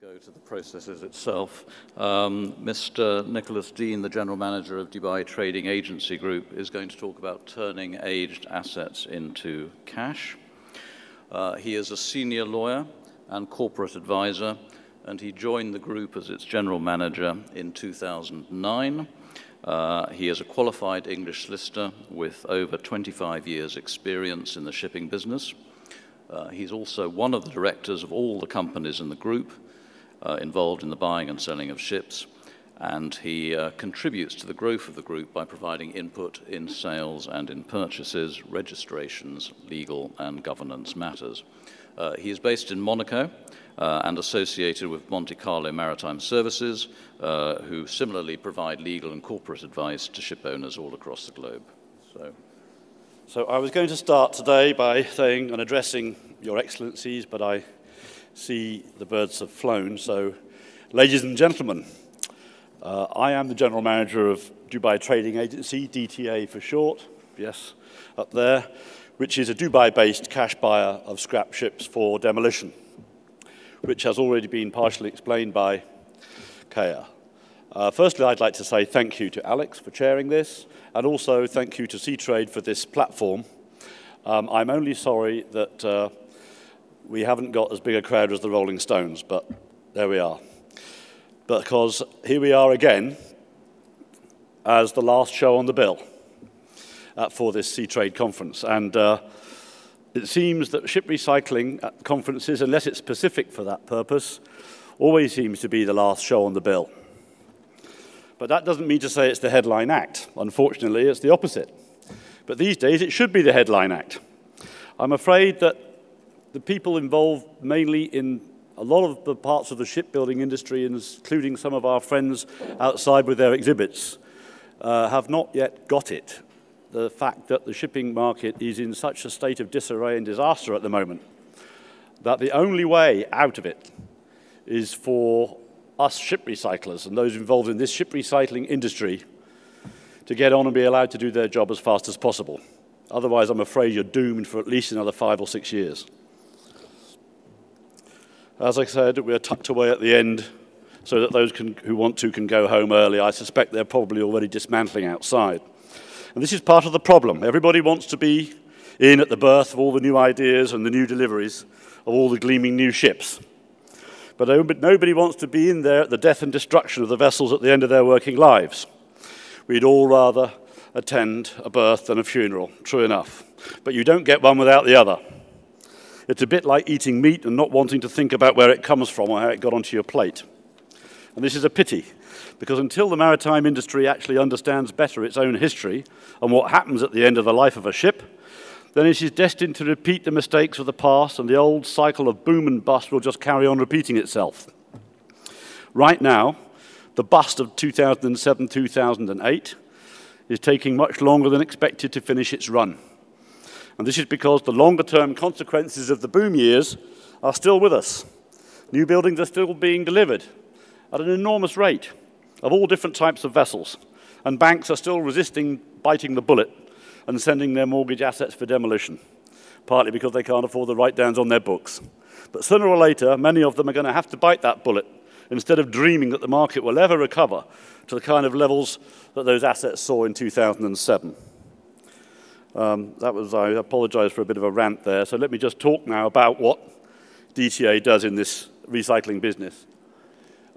Go to the processes itself. Mr. Nicholas Dean, the General Manager of Dubai Trading Agency Group, is going to talk about turning aged assets into cash. He is a senior lawyer and corporate advisor, and he joined the group as its General Manager in 2009. He is a qualified English solicitor with over 25 years' experience in the shipping business. He's also one of the directors of all the companies in the group, involved in the buying and selling of ships, and he contributes to the growth of the group by providing input in sales and in purchases, registrations, legal and governance matters. He is based in Monaco and associated with Monte Carlo Maritime Services, who similarly provide legal and corporate advice to ship owners all across the globe. So I was going to start today by saying and addressing Your Excellencies, but I see the birds have flown. So, ladies and gentlemen, I am the General Manager of Dubai Trading Agency, DTA for short, yes, up there, which is a Dubai-based cash buyer of scrap ships for demolition, which has already been partially explained by Kaya. Firstly, I'd like to say thank you to Alex for chairing this, and also thank you to Seatrade for this platform. I'm only sorry that we haven't got as big a crowd as the Rolling Stones, but there we are. Because here we are again as the last show on the bill for this Seatrade conference. And it seems that ship recycling at conferences, unless it's specific for that purpose, always seems to be the last show on the bill. But that doesn't mean to say it's the headline act. Unfortunately, it's the opposite. But these days, it should be the headline act. I'm afraid that the people involved mainly in a lot of the parts of the shipbuilding industry, including some of our friends outside with their exhibits, have not yet got it. The fact that the shipping market is in such a state of disarray and disaster at the moment, that the only way out of it is for us ship recyclers and those involved in this ship recycling industry to get on and be allowed to do their job as fast as possible. Otherwise, I'm afraid you're doomed for at least another 5 or 6 years. As I said, we're tucked away at the end so that those who want to can go home early. I suspect they're probably already dismantling outside. And this is part of the problem. Everybody wants to be in at the birth of all the new ideas and the new deliveries of all the gleaming new ships. But nobody wants to be in there at the death and destruction of the vessels at the end of their working lives. We'd all rather attend a birth than a funeral, true enough. But you don't get one without the other. It's a bit like eating meat and not wanting to think about where it comes from or how it got onto your plate. And this is a pity, because until the maritime industry actually understands better its own history and what happens at the end of the life of a ship, then it is destined to repeat the mistakes of the past, and the old cycle of boom and bust will just carry on repeating itself. Right now, the bust of 2007-2008 is taking much longer than expected to finish its run. And this is because the longer-term consequences of the boom years are still with us. New buildings are still being delivered at an enormous rate of all different types of vessels. And banks are still resisting biting the bullet and sending their mortgage assets for demolition, partly because they can't afford the write-downs on their books. But sooner or later, many of them are going to have to bite that bullet instead of dreaming that the market will ever recover to the kind of levels that those assets saw in 2007. I apologize for a bit of a rant there. So let me just talk now about what DTA does in this recycling business.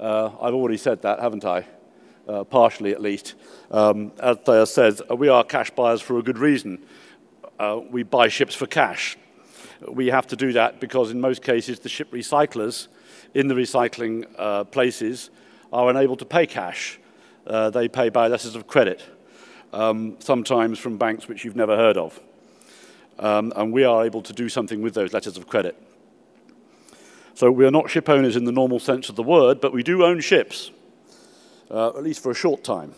I've already said that, haven't I? Partially, at least. As Thea says, we are cash buyers for a good reason. We buy ships for cash. We have to do that because in most cases the ship recyclers in the recycling places are unable to pay cash. They pay by letters of credit. Sometimes from banks which you've never heard of. And we are able to do something with those letters of credit. So we are not ship owners in the normal sense of the word, but we do own ships, at least for a short time.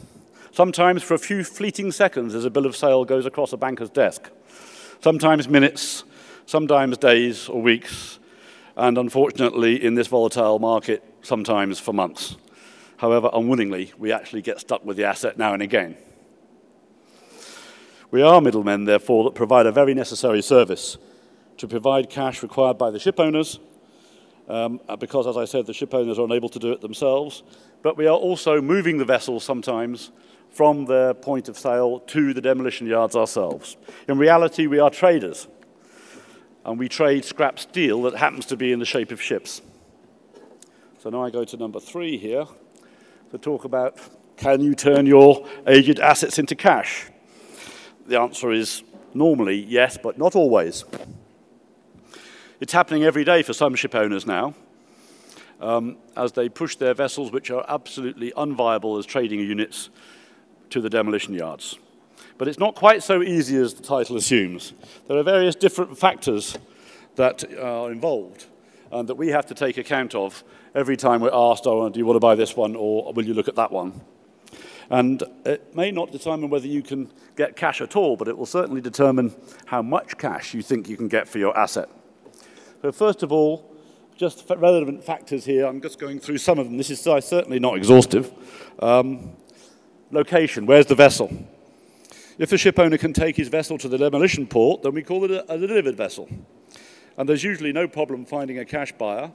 Sometimes for a few fleeting seconds as a bill of sale goes across a banker's desk. Sometimes minutes, sometimes days or weeks, and unfortunately in this volatile market, sometimes for months. However, unwillingly, we actually get stuck with the asset now and again. We are middlemen, therefore, that provide a very necessary service to provide cash required by the ship owners because, as I said, the ship owners are unable to do it themselves. But we are also moving the vessels sometimes from their point of sale to the demolition yards ourselves. In reality, we are traders, and we trade scrap steel that happens to be in the shape of ships. So now I go to number 3 here to talk about, can you turn your aged assets into cash? The answer is normally yes, but not always. It's happening every day for some ship owners now, as they push their vessels, which are absolutely unviable as trading units, to the demolition yards. But it's not quite so easy as the title assumes. There are various different factors that are involved and that we have to take account of every time we're asked, oh, do you want to buy this one, or will you look at that one? And it may not determine whether you can get cash at all, but it will certainly determine how much cash you think you can get for your asset. So first of all, just relevant factors here. I'm just going through some of them. This is certainly not exhaustive. Location, where's the vessel? If the ship owner can take his vessel to the demolition port, then we call it a delivered vessel. And there's usually no problem finding a cash buyer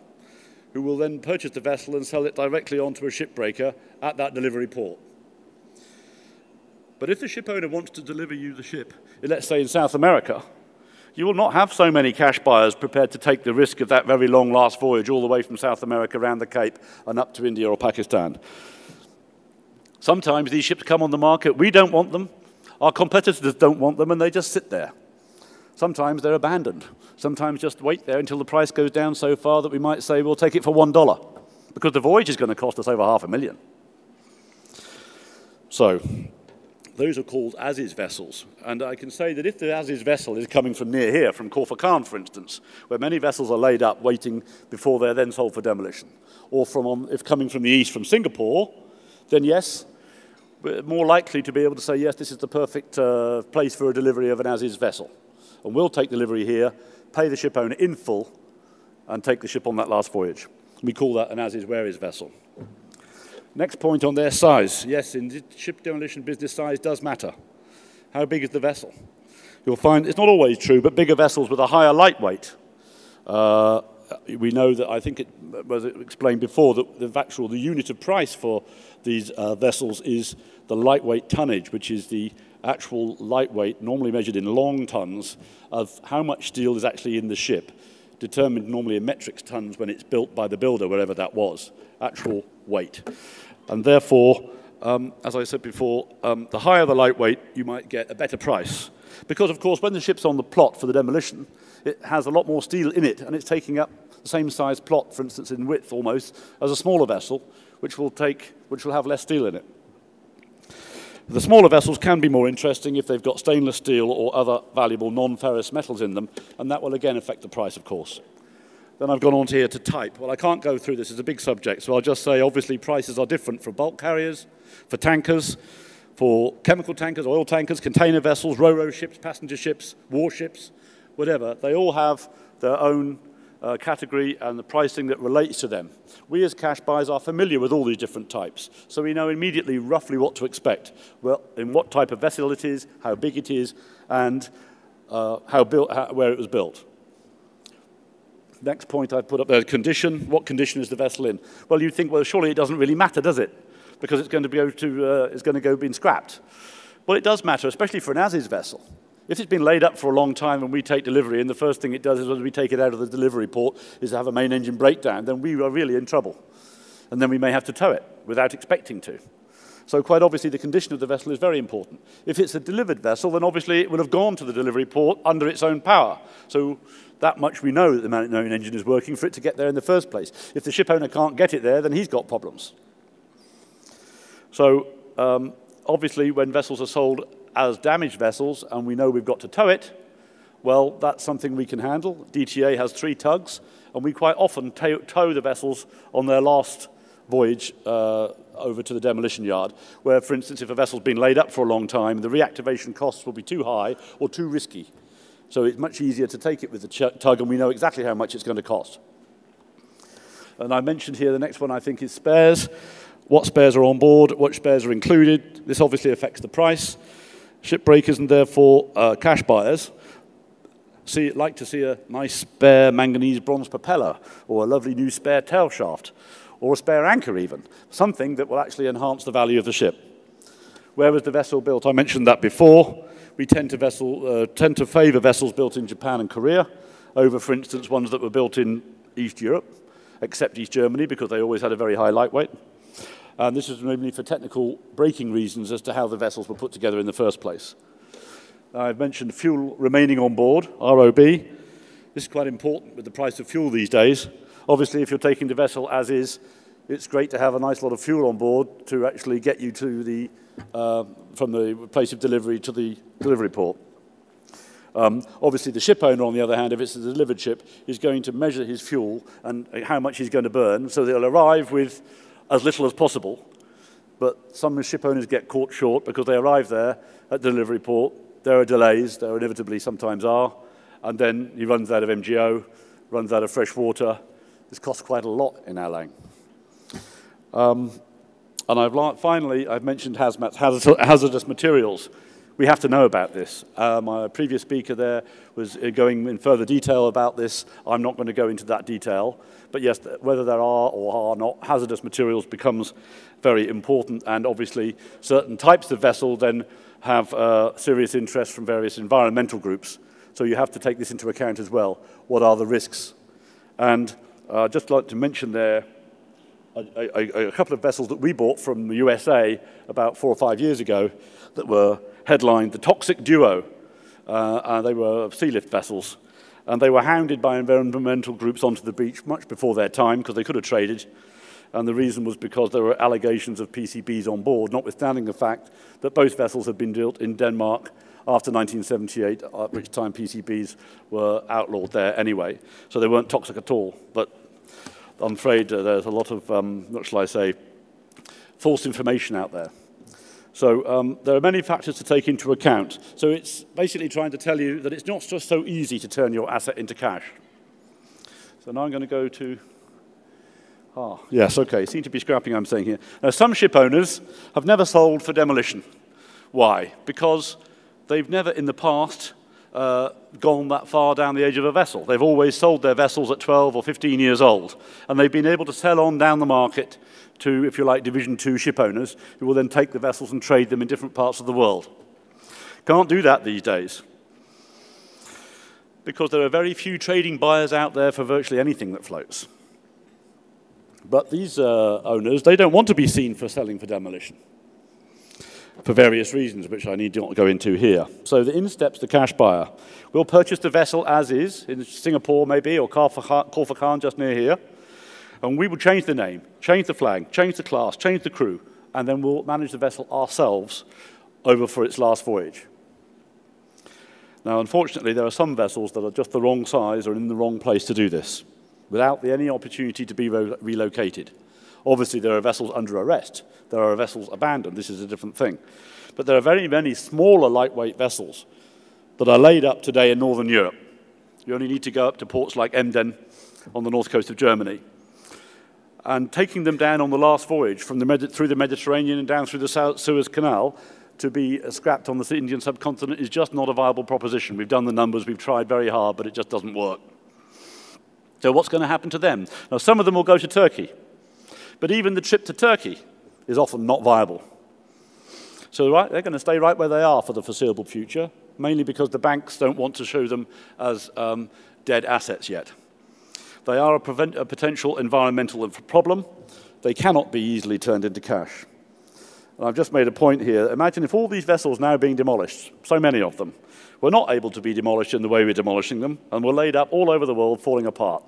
who will then purchase the vessel and sell it directly onto a shipbreaker at that delivery port. But if the ship owner wants to deliver you the ship, let's say in South America, you will not have so many cash buyers prepared to take the risk of that very long last voyage all the way from South America around the Cape and up to India or Pakistan. Sometimes these ships come on the market, we don't want them, our competitors don't want them, and they just sit there. Sometimes they're abandoned. Sometimes just wait there until the price goes down so far that we might say we'll take it for $1, because the voyage is going to cost us over $500,000. So those are called as-is vessels. And I can say that if the as-is vessel is coming from near here, from Khor Fakkan, for instance, where many vessels are laid up waiting before they're then sold for demolition, or if coming from the east, from Singapore, then yes, we're more likely to be able to say, yes, this is the perfect place for a delivery of an as-is vessel. And we'll take delivery here, pay the ship owner in full, and take the ship on that last voyage. We call that an as-is, where-is vessel. Next point on their size. Yes, in the ship demolition business, size does matter. How big is the vessel? You'll find it's not always true, but bigger vessels with a higher light weight. We know that, I think it was explained before, that the unit of price for these vessels is the lightweight tonnage, which is the actual lightweight, normally measured in long tons, of how much steel is actually in the ship, determined normally in metric tons when it's built by the builder, wherever that was, actual weight. And therefore, as I said before, the higher the lightweight, you might get a better price. Because, of course, when the ship's on the plot for the demolition, it has a lot more steel in it, and it's taking up the same size plot, for instance, in width almost, as a smaller vessel, which will have less steel in it. The smaller vessels can be more interesting if they've got stainless steel or other valuable non-ferrous metals in them, and that will again affect the price, of course. Then I've gone on to here to type. Well, I can't go through this, it's a big subject, so I'll just say obviously prices are different for bulk carriers, for tankers, for chemical tankers, oil tankers, container vessels, ro-ro ships, passenger ships, warships, whatever. They all have their own category and the pricing that relates to them. We as cash buyers are familiar with all these different types, so we know immediately roughly what to expect, well, in what type of vessel it is, how big it is, and where it was built. Next point I've put up there, condition. What condition is the vessel in? Well, you'd think, well, surely it doesn't really matter, does it? Because it's going to go being scrapped. Well, it does matter, especially for an as-is vessel. If it's been laid up for a long time and we take delivery, and the first thing it does is when we take it out of the delivery port is to have a main engine breakdown, then we are really in trouble. And then we may have to tow it without expecting to. So quite obviously the condition of the vessel is very important. If it's a delivered vessel, then obviously it would have gone to the delivery port under its own power. So that much we know that the main engine is working for it to get there in the first place. If the ship owner can't get it there, then he's got problems. So obviously when vessels are sold as damaged vessels and we know we've got to tow it, well, that's something we can handle. DTA has 3 tugs, and we quite often tow the vessels on their last voyage over to the demolition yard, where, for instance, if a vessel's been laid up for a long time, the reactivation costs will be too high or too risky. So it's much easier to take it with the tug, and we know exactly how much it's going to cost. And I mentioned here the next one, I think, is spares. What spares are on board, what spares are included. This obviously affects the price. Shipbreakers and therefore cash buyers like to see a nice spare manganese bronze propeller, or a lovely new spare tail shaft, or a spare anchor even, something that will actually enhance the value of the ship. Where was the vessel built? I mentioned that before. We tend to favor vessels built in Japan and Korea over, for instance, ones that were built in East Europe, except East Germany, because they always had a very high lightweight. And this is mainly for technical braking reasons as to how the vessels were put together in the first place. I've mentioned fuel remaining on board, ROB. This is quite important with the price of fuel these days. Obviously, if you're taking the vessel as is, it's great to have a nice lot of fuel on board to actually get you to the, from the place of delivery to the delivery port. Obviously, the ship owner, on the other hand, if it's a delivered ship, is going to measure his fuel and how much he's going to burn, so they'll arrive with as little as possible. But some ship owners get caught short because they arrive there at the delivery port. There are delays, there inevitably sometimes are, and then he runs out of MGO, runs out of fresh water. This costs quite a lot in Alang. And finally, I've mentioned hazmat, hazardous materials. We have to know about this. My previous speaker there was going in further detail about this. I'm not going to go into that detail. But yes, whether there are or are not hazardous materials becomes very important. And obviously, certain types of vessel then have serious interest from various environmental groups. So you have to take this into account as well. What are the risks? And I'd just like to mention there a couple of vessels that we bought from the USA about 4 or 5 years ago that were headlined the Toxic Duo. And they were sea lift vessels. And they were hounded by environmental groups onto the beach much before their time because they could have traded. And the reason was because there were allegations of PCBs on board, notwithstanding the fact that both vessels had been built in Denmark after 1978, at which time PCBs were outlawed there anyway. So they weren't toxic at all. But I'm afraid there's a lot of, what shall I say, false information out there. So there are many factors to take into account. So it's basically trying to tell you that it's not just so easy to turn your asset into cash. So now I'm going to go to... yes, okay, seem to be scrapping I'm saying here. Now, some ship owners have never sold for demolition. Why? Because they've never in the past gone that far down the age of a vessel. They've always sold their vessels at 12 or 15 years old, and they've been able to sell on down the market to, if you like, Division 2 ship owners, who will then take the vessels and trade them in different parts of the world. Can't do that these days, because there are very few trading buyers out there for virtually anything that floats. But these owners, they don't want to be seen for selling for demolition, for various reasons, which I need not go into here. So in steps the cash buyer. We'll purchase the vessel as is, in Singapore maybe, or Khor Fakkan just near here, and we will change the name, change the flag, change the class, change the crew, and then we'll manage the vessel ourselves over for its last voyage. Now, unfortunately, there are some vessels that are just the wrong size or in the wrong place to do this, without any opportunity to be relocated. Obviously, there are vessels under arrest. There are vessels abandoned. This is a different thing. But there are very many smaller lightweight vessels that are laid up today in Northern Europe. You only need to go up to ports like Emden on the north coast of Germany. And taking them down on the last voyage from through the Mediterranean and down through the Suez Canal to be scrapped on the Indian subcontinent is just not a viable proposition. We've done the numbers. We've tried very hard, but it just doesn't work. So what's going to happen to them? Now, some of them will go to Turkey. But even the trip to Turkey is often not viable. So they're going to stay right where they are for the foreseeable future, mainly because the banks don't want to show them as dead assets yet. They are a potential environmental problem. They cannot be easily turned into cash. And I've just made a point here. Imagine if all these vessels now being demolished, so many of them, were not able to be demolished in the way we're demolishing them, and were laid up all over the world falling apart,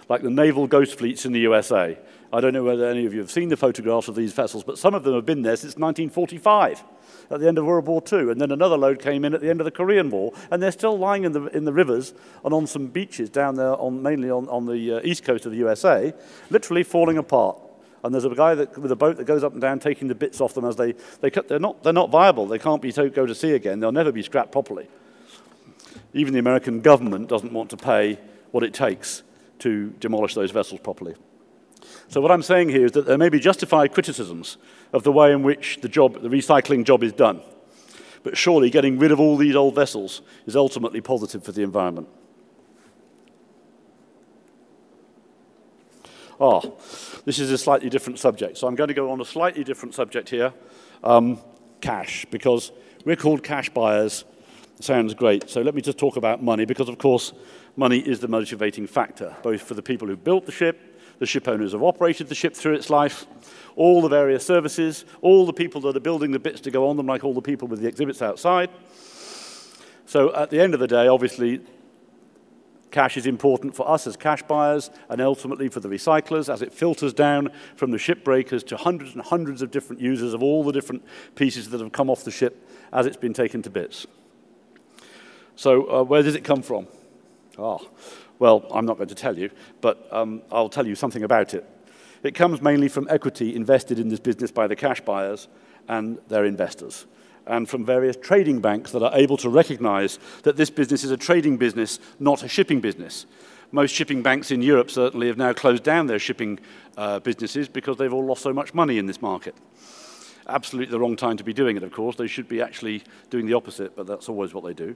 like the naval ghost fleets in the USA. I don't know whether any of you have seen the photographs of these vessels, but some of them have been there since 1945, at the end of World War II, and then another load came in at the end of the Korean War, and they're still lying in the rivers and on some beaches down there, mainly on the east coast of the USA, literally falling apart. And there's a guy with a boat that goes up and down taking the bits off them as they're not viable. They can't go to sea again. They'll never be scrapped properly. Even the American government doesn't want to pay what it takes to demolish those vessels properly. So what I'm saying here is that there may be justified criticisms of the way in which the recycling job is done. but surely getting rid of all these old vessels is ultimately positive for the environment. This is a slightly different subject. So I'm going to go on a slightly different subject here, cash, because we're called cash buyers. Sounds great. So let me just talk about money, because of course money is the motivating factor, both for the people who built the ship owners who have operated the ship through its life, all the various services, all the people that are building the bits to go on them, like all the people with the exhibits outside. So at the end of the day, obviously, cash is important for us as cash buyers and ultimately for the recyclers as it filters down from the ship breakers to hundreds and hundreds of different users of all the different pieces that have come off the ship as it's been taken to bits. So where does it come from? Well, I'm not going to tell you, but I'll tell you something about it. It comes mainly from equity invested in this business by the cash buyers and their investors, and from various trading banks that are able to recognize that this business is a trading business, not a shipping business. Most shipping banks in Europe certainly have now closed down their shipping businesses because they've all lost so much money in this market. Absolutely the wrong time to be doing it, of course. They should be actually doing the opposite, but that's always what they do.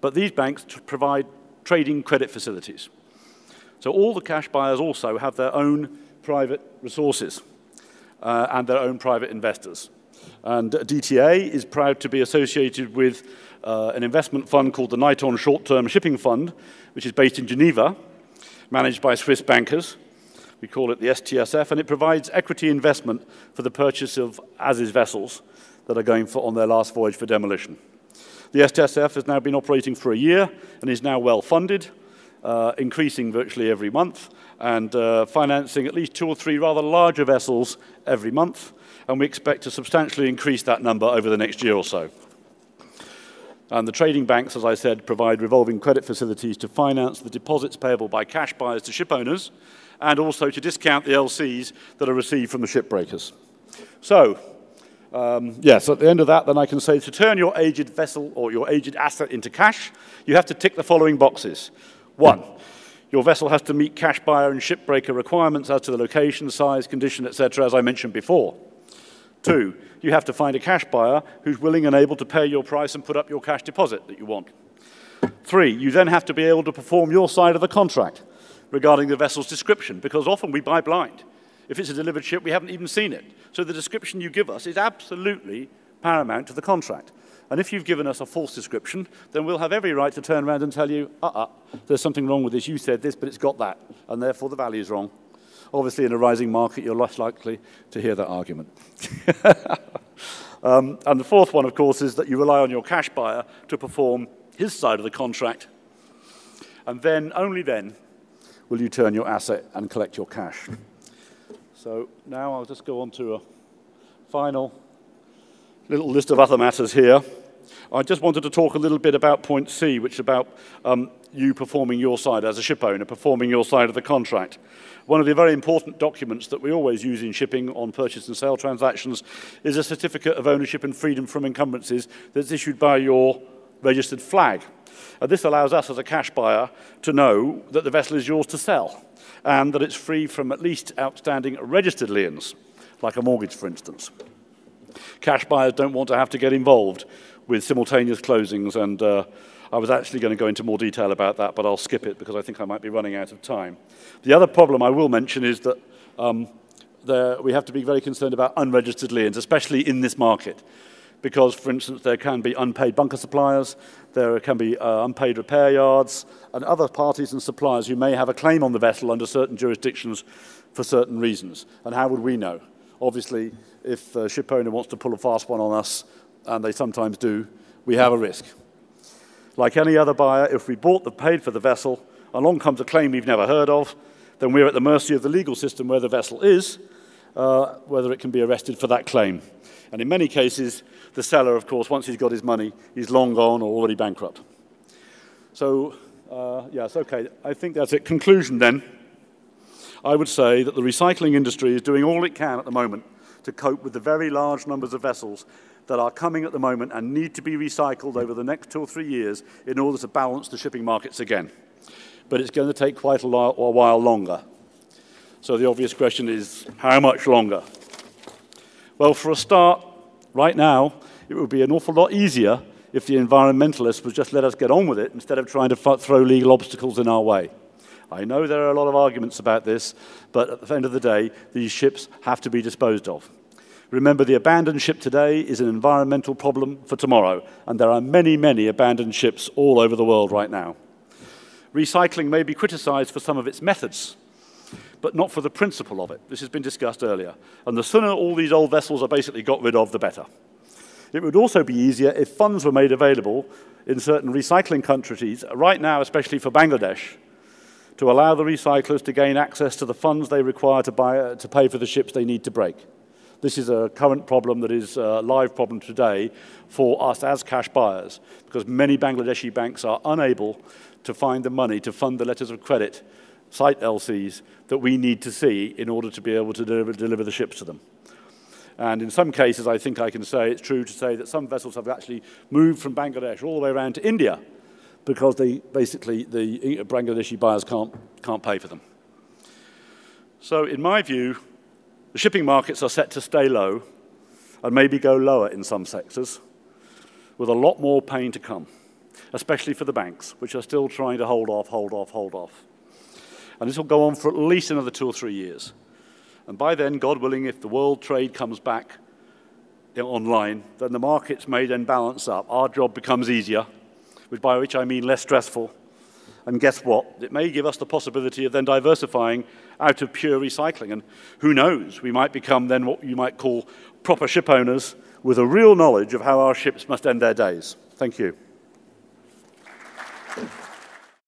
But these banks provide trading credit facilities. So all the cash buyers also have their own private resources and their own private investors. And DTA is proud to be associated with an investment fund called the Niton Short-Term Shipping Fund, which is based in Geneva, managed by Swiss bankers. We call it the STSF, and it provides equity investment for the purchase of as-is vessels that are going on their last voyage for demolition. The STSF has now been operating for a year and is now well funded, increasing virtually every month, and financing at least 2 or 3 rather larger vessels every month, and we expect to substantially increase that number over the next year or so. And the trading banks, as I said, provide revolving credit facilities to finance the deposits payable by cash buyers to ship owners, and also to discount the LCs that are received from the ship breakers. So, yes, at the end of that, then I can say to turn your aged vessel or your aged asset into cash, you have to tick the following boxes. 1, your vessel has to meet cash buyer and ship breaker requirements as to the location, size, condition, etc., as I mentioned before. 2, you have to find a cash buyer who's willing and able to pay your price and put up your cash deposit that you want. 3, you then have to be able to perform your side of the contract regarding the vessel's description, because often we buy blind. If it's a delivered ship, we haven't even seen it. So the description you give us is absolutely paramount to the contract. And if you've given us a false description, then we'll have every right to turn around and tell you, there's something wrong with this. You said this, but it's got that, and therefore the value is wrong. Obviously, in a rising market, you're less likely to hear that argument. And the fourth one, of course, is that you rely on your cash buyer to perform his side of the contract, and then, only then, will you turn your asset and collect your cash. So now I'll just go on to a final little list of other matters here. I just wanted to talk a little bit about point C, which is about you performing your side as a ship owner, performing your side of the contract. One of the very important documents that we always use in shipping on purchase and sale transactions is a certificate of ownership and freedom from encumbrances that's issued by your registered flag. This allows us as a cash buyer to know that the vessel is yours to sell and that it's free from at least outstanding registered liens, like a mortgage, for instance. Cash buyers don't want to have to get involved with simultaneous closings, and I was actually going to go into more detail about that, but I'll skip it because I think I might be running out of time. The other problem I will mention is that we have to be very concerned about unregistered liens, especially in this market. Because, for instance, there can be unpaid bunker suppliers, there can be unpaid repair yards, and other parties and suppliers who may have a claim on the vessel under certain jurisdictions for certain reasons. And how would we know? Obviously, if a ship owner wants to pull a fast one on us, and they sometimes do, we have a risk. Like any other buyer, if we paid for the vessel, along comes a claim we've never heard of, then we're at the mercy of the legal system where the vessel is, whether it can be arrested for that claim. And in many cases, the seller, of course, once he's got his money, he's long gone or already bankrupt. So, yes, okay, I think that's it. Conclusion, then. I would say that the recycling industry is doing all it can at the moment to cope with the very large numbers of vessels that are coming at the moment and need to be recycled over the next 2 or 3 years in order to balance the shipping markets again. But it's going to take quite a while longer. So the obvious question is, how much longer? Well, for a start, right now, it would be an awful lot easier if the environmentalists would just let us get on with it instead of trying to throw legal obstacles in our way. I know there are a lot of arguments about this, but at the end of the day, these ships have to be disposed of. Remember, the abandoned ship today is an environmental problem for tomorrow, and there are many, many abandoned ships all over the world right now. Recycling may be criticized for some of its methods, but not for the principle of it. This has been discussed earlier. And the sooner all these old vessels are basically got rid of, the better. It would also be easier if funds were made available in certain recycling countries, right now, especially for Bangladesh, to allow the recyclers to gain access to the funds they require to pay for the ships they need to break. This is a current problem that is a live problem today for us as cash buyers, because many Bangladeshi banks are unable to find the money to fund the letters of credit, site LCs, that we need to see in order to be able to deliver the ships to them. And in some cases, I think I can say it's true to say that some vessels have actually moved from Bangladesh all the way around to India because the Bangladeshi buyers can't pay for them. So in my view, the shipping markets are set to stay low and maybe go lower in some sectors, with a lot more pain to come, especially for the banks, which are still trying to hold off. And this will go on for at least another 2 or 3 years. And by then, God willing, if the world trade comes back online, then the markets may then balance up. Our job becomes easier, by which I mean less stressful. And guess what? It may give us the possibility of then diversifying out of pure recycling. And who knows, we might become then what you might call proper ship owners with a real knowledge of how our ships must end their days. Thank you.